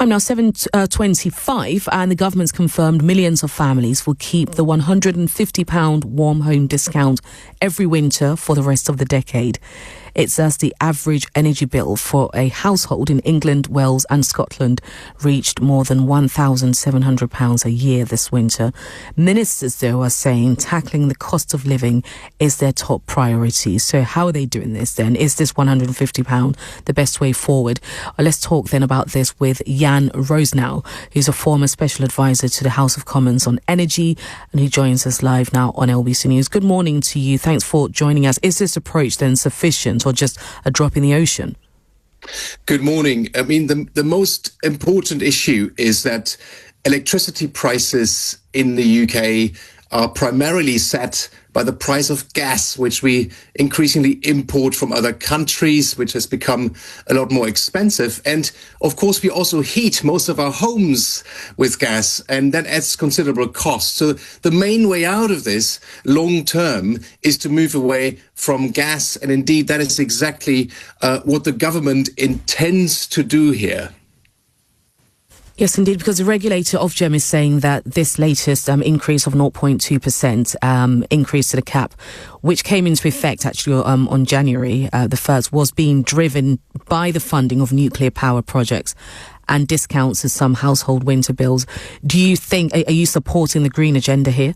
Time now 7:25, and the government's confirmed millions of families will keep the £150 warm home discount every winter for the rest of the decade. It says the average energy bill for a household in England, Wales and Scotland reached more than £1,700 a year this winter. Ministers, though, are saying tackling the cost of living is their top priority. So how are they doing this then? Is this £150 the best way forward? Let's talk then about this with Jan Rosenow, who's a former special advisor to the House of Commons on energy, and he joins us live now on LBC News. Good morning to you. Thanks for joining us. Is this approach then sufficient or just a drop in the ocean? Good morning. I mean, the most important issue is that electricity prices in the UK are primarily set by the price of gas, which we increasingly import from other countries, which has become a lot more expensive. And of course, we also heat most of our homes with gas, and that adds considerable cost. So the main way out of this long term is to move away from gas. And indeed, that is exactly what the government intends to do here. Yes, indeed, because the regulator Ofgem is saying that this latest increase of 0.2% increase to the cap, which came into effect actually on January the 1st, was being driven by the funding of nuclear power projects and discounts to some household winter bills. Do you think, are you supporting the green agenda here?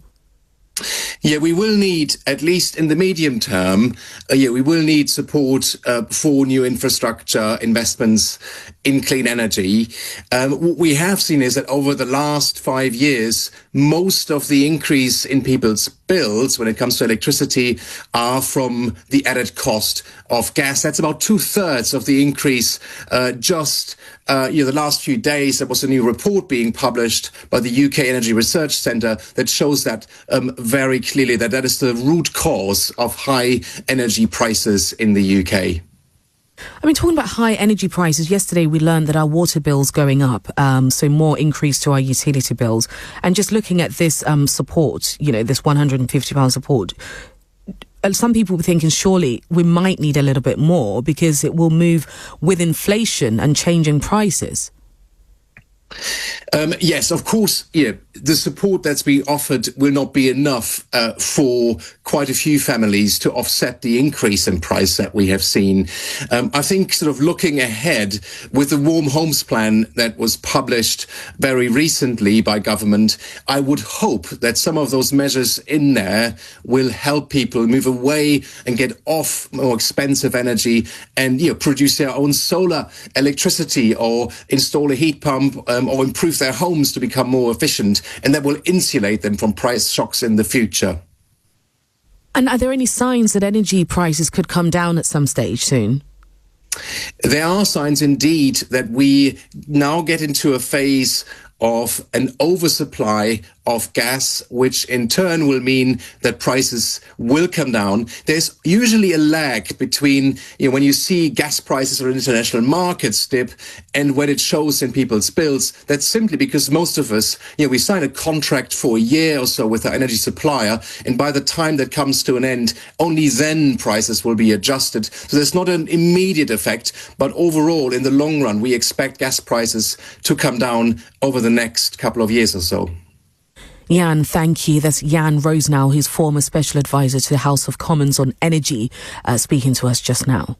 Yeah, we will need, at least in the medium term, we will need support for new infrastructure investments in clean energy. What we have seen is that over the last 5 years, most of the increase in people's bills when it comes to electricity are from the added cost of gas. That's about 2/3 of the increase. The last few days, there was a new report being published by the UK Energy Research Centre that shows that very clearly that is the root cause of high energy prices in the UK. I mean, talking about high energy prices, yesterday we learned that our water bill's going up, so more increase to our utility bills. And just looking at this support, this £150 support, some people were thinking surely we might need a little bit more because it will move with inflation and changing prices. Yes, of course, the support that's being offered will not be enough for quite a few families to offset the increase in price that we have seen. I think sort of looking ahead with the Warm Homes Plan that was published very recently by government, I would hope that some of those measures in there will help people move away and get off more expensive energy and produce their own solar electricity or install a heat pump or improve their homes to become more efficient, and that will insulate them from price shocks in the future. And are there any signs that energy prices could come down at some stage soon? There are signs indeed that we now get into a phase of an oversupply of gas, which in turn will mean that prices will come down. There's usually a lag between when you see gas prices or international markets dip and when it shows in people's bills. That's simply because most of us, we sign a contract for a year or so with our energy supplier, and by the time that comes to an end, only then prices will be adjusted. So there's not an immediate effect, but overall, in the long run, we expect gas prices to come down over the next couple of years or so. Jan, thank you. That's Jan Rosenow, who's former special advisor to the House of Commons on energy, speaking to us just now.